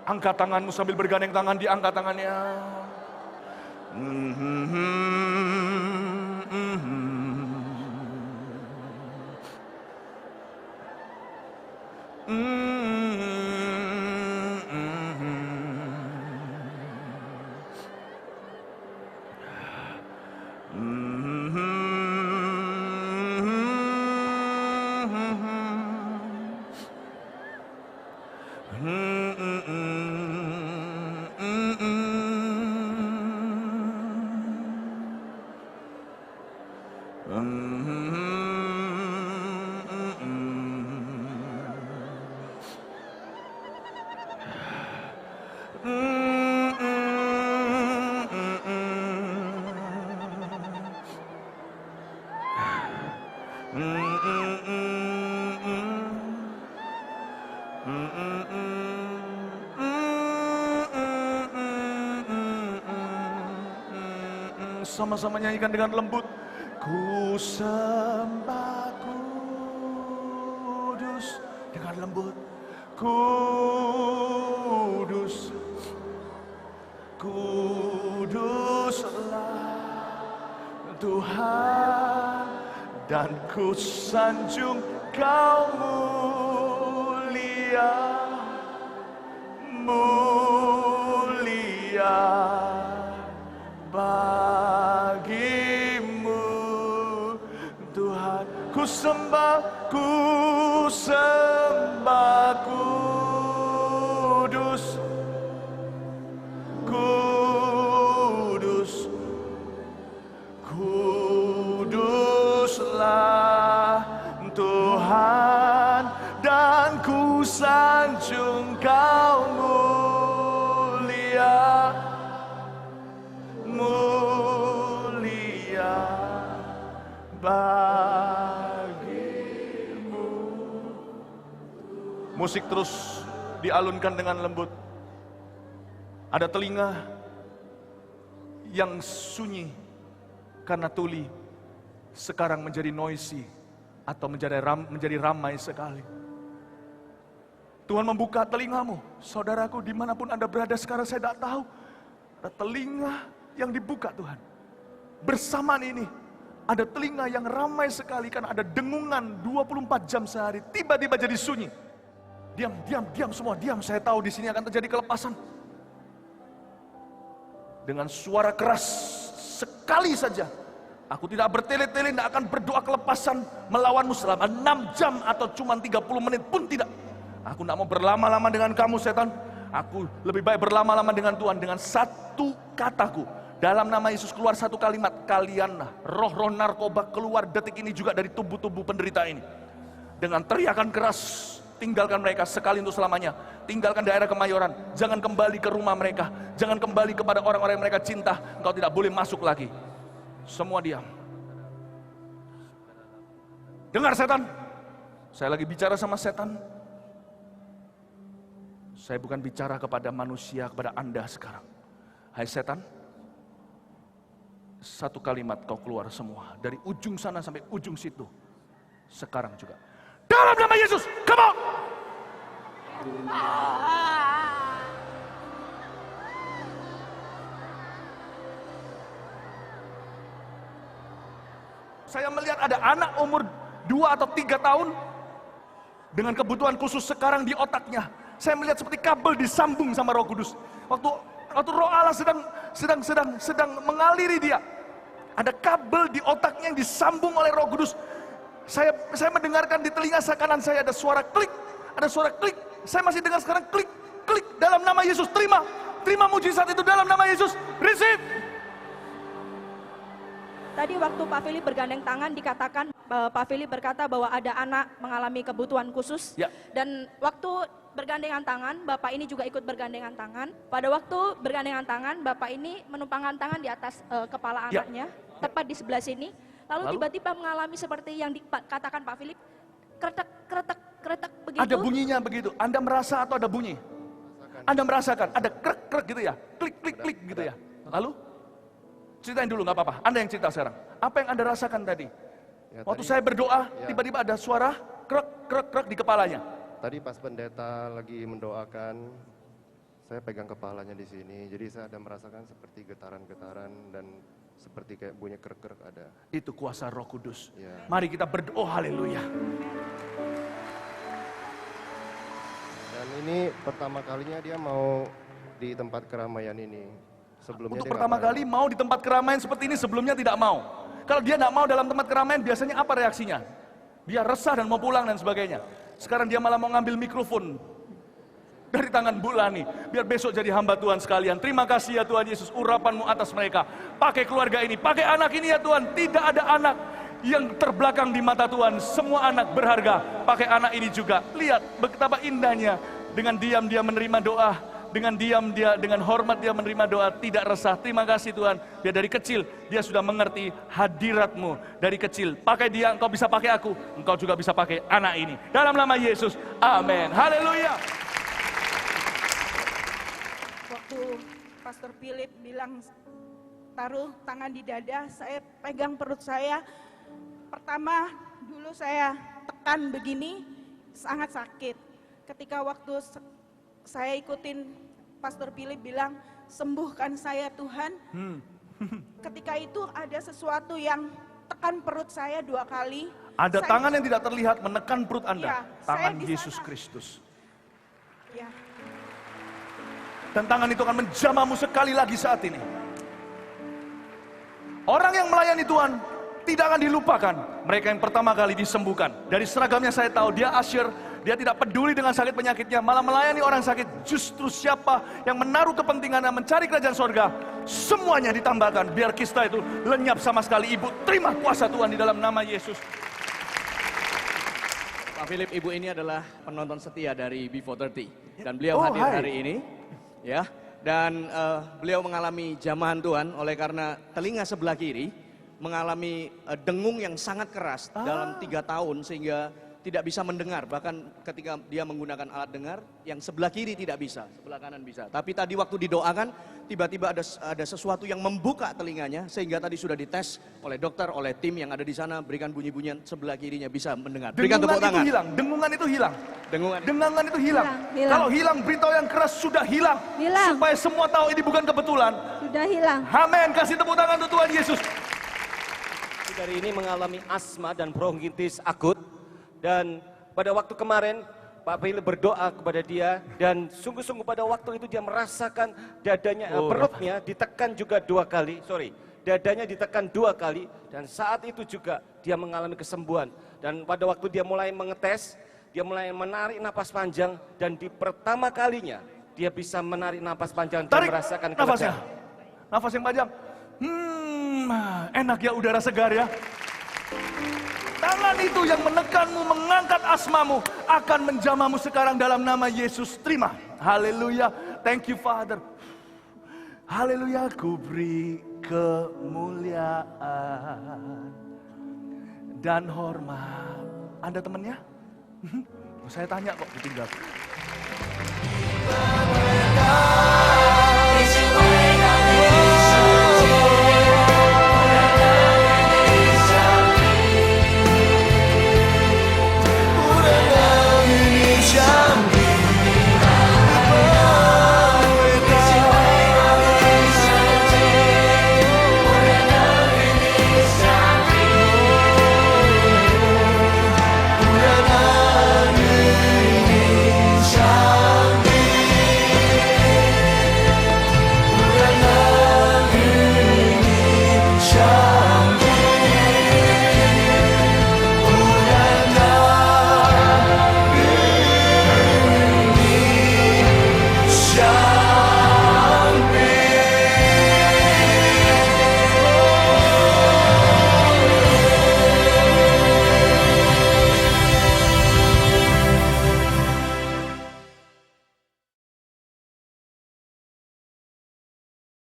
Angkat tanganmu sambil bergandeng tangan, diangkat tangannya. Sama-sama nyanyikan dengan lembut. Ku sembah kudus dengan lembut. Kudus, kuduslah Tuhan, dan ku sanjung Kau mulia, mulia bagimu Tuhan. Ku sembah kudus, kudus, kuduslah Tuhan, dan ku sanjung Kau mulia, mulia bagimu. Musik terus dialunkan dengan lembut. Ada telinga yang sunyi karena tuli sekarang menjadi noisy atau menjadi ramai sekali. Tuhan membuka telingamu, saudaraku, dimanapun Anda berada sekarang. Saya tidak tahu, ada telinga yang dibuka Tuhan. Bersamaan ini ada telinga yang ramai sekali karena ada dengungan 24 jam sehari, tiba-tiba jadi sunyi. Diam, diam, diam semua, diam. Saya tahu di sini akan terjadi kelepasan. Dengan suara keras sekali saja, aku tidak bertele-tele, tidak akan berdoa kelepasan melawanmu selama 6 jam atau cuma 30 menit pun tidak. Aku tidak mau berlama-lama dengan kamu, setan. Aku lebih baik berlama-lama dengan Tuhan. Dengan satu kataku, dalam nama Yesus keluar satu kalimat, kalian roh-roh narkoba keluar detik ini juga dari tubuh-tubuh penderita ini. Dengan teriakan keras, tinggalkan mereka sekali untuk selamanya. Tinggalkan daerah Kemayoran. Jangan kembali ke rumah mereka. Jangan kembali kepada orang-orang yang mereka cinta. Engkau tidak boleh masuk lagi. Semua diam. Dengar setan. Saya lagi bicara sama setan. Saya bukan bicara kepada manusia, kepada Anda sekarang. Hai setan, satu kalimat kau keluar semua. Dari ujung sana sampai ujung situ. Sekarang juga. Dalam nama Yesus, come on! Saya melihat ada anak umur 2 atau 3 tahun dengan kebutuhan khusus sekarang di otaknya. Saya melihat seperti kabel disambung sama Roh Kudus. Waktu Roh Allah sedang mengaliri dia. Ada kabel di otaknya yang disambung oleh Roh Kudus. Saya mendengarkan di telinga kanan saya ada suara klik, ada suara klik. Saya masih dengar sekarang klik, klik dalam nama Yesus. Terima mujizat itu dalam nama Yesus. Receive. Tadi waktu Pak Philip bergandeng tangan dikatakan Pak Philip berkata bahwa ada anak mengalami kebutuhan khusus. Ya. Dan waktu bergandengan tangan, Bapak ini juga ikut bergandengan tangan. Pada waktu bergandengan tangan, Bapak ini menumpangkan tangan di atas kepala anaknya, tepat di sebelah sini. Lalu tiba-tiba mengalami seperti yang dikatakan Pak Philip, kretek, kretek, kretek begitu. Ada bunyinya begitu. Anda merasa atau ada bunyi? Anda merasakan ada krek, krek gitu ya, klik, klik, klik gitu ya. Lalu ceritain dulu, nggak apa-apa. Anda yang cerita sekarang. Apa yang Anda rasakan tadi? Ya, waktu tadi, saya berdoa, ya. tiba-tiba ada suara krek, krek, krek di kepalanya. Tadi pas pendeta lagi mendoakan, saya pegang kepalanya di sini. Jadi saya ada merasakan seperti getaran-getaran dan seperti kayak bunyi krek-krek ada. Itu kuasa Roh Kudus. Ya. Mari kita berdoa. Oh, haleluya. Dan ini pertama kalinya dia mau di tempat keramaian ini. Sebelumnya Untuk dia pertama nggak mau. kali mau di tempat keramaian seperti ini, sebelumnya tidak mau. Kalau dia tidak mau dalam tempat keramaian, biasanya apa reaksinya? Dia resah dan mau pulang dan sebagainya. Sekarang dia malah mau ngambil mikrofon dari tangan Bu Lani, biar besok jadi hamba Tuhan sekalian. Terima kasih ya Tuhan Yesus, urapan-Mu atas mereka. Pakai keluarga ini, pakai anak ini ya Tuhan. Tidak ada anak yang terbelakang di mata Tuhan. Semua anak berharga. Pakai anak ini juga. Lihat betapa indahnya. Dengan diam dia menerima doa. Dengan diam dia, dengan hormat dia menerima doa, tidak resah. Terima kasih Tuhan. Dia dari kecil, dia sudah mengerti hadirat-Mu. Dari kecil, pakai dia, engkau bisa pakai aku. Engkau juga bisa pakai anak ini. Dalam nama Yesus, amin. Haleluya. Waktu Pastor Philip bilang taruh tangan di dada, saya pegang perut saya. Pertama dulu saya tekan begini, sangat sakit. Ketika waktu saya ikutin Pastor Philip bilang, sembuhkan saya Tuhan. Ketika itu ada sesuatu yang tekan perut saya 2 kali. Ada Saya- tangan yang tidak terlihat menekan perut Anda. Ya, Tangan saya di Yesus sana. Kristus. Ya, Dan tangan itu akan menjamahmu sekali lagi saat ini. Orang yang melayani Tuhan tidak akan dilupakan. Mereka yang pertama kali disembuhkan. Dari seragamnya saya tahu dia usher, dia tidak peduli dengan sakit penyakitnya, malah melayani orang sakit. Justru siapa yang menaruh kepentingannya mencari kerajaan sorga, semuanya ditambahkan. Biar kista itu lenyap sama sekali. Ibu, terima kuasa Tuhan di dalam nama Yesus. Pak Philip, ibu ini adalah penonton setia dari B430 dan beliau Oh, hadir hai. hari ini, ya. Dan beliau mengalami jamahan Tuhan oleh karena telinga sebelah kiri mengalami dengung yang sangat keras dalam 3 tahun sehingga tidak bisa mendengar. Bahkan ketika dia menggunakan alat dengar, yang sebelah kiri tidak bisa, sebelah kanan bisa. Tapi tadi waktu didoakan, tiba-tiba ada sesuatu yang membuka telinganya sehingga tadi sudah dites oleh dokter, oleh tim yang ada di sana, berikan bunyi-bunyian sebelah kirinya bisa mendengar. Berikan Dengungan tepuk itu tangan. hilang, dengungan itu hilang. Dengungan. Dengangan itu hilang. Hilang. Kalau hilang, beritahu yang keras sudah hilang. Hilang. Supaya semua tahu ini bukan kebetulan. Sudah hilang. Amin. Kasih tepuk tangan untuk Tuhan Yesus. Dari ini mengalami asma dan bronkitis akut, dan pada waktu kemarin Pak Philip berdoa kepada dia dan sungguh-sungguh pada waktu itu dia merasakan dadanya, perutnya ditekan juga 2 kali, dadanya ditekan 2 kali, dan saat itu juga dia mengalami kesembuhan. Dan pada waktu dia mulai mengetes, dia mulai menarik napas panjang, dan di pertama kalinya dia bisa menarik napas panjang dan Tarik merasakan nafasnya. kelegaan. Nafas yang panjang. Enak ya udara segar ya. Tangan itu yang menekanmu, mengangkat asmamu, akan menjamahmu sekarang dalam nama Yesus. Terima. Haleluya. Thank you Father. Haleluya. Ku beri kemuliaan dan hormat. Anda temannya? Saya tanya kok ditinggal.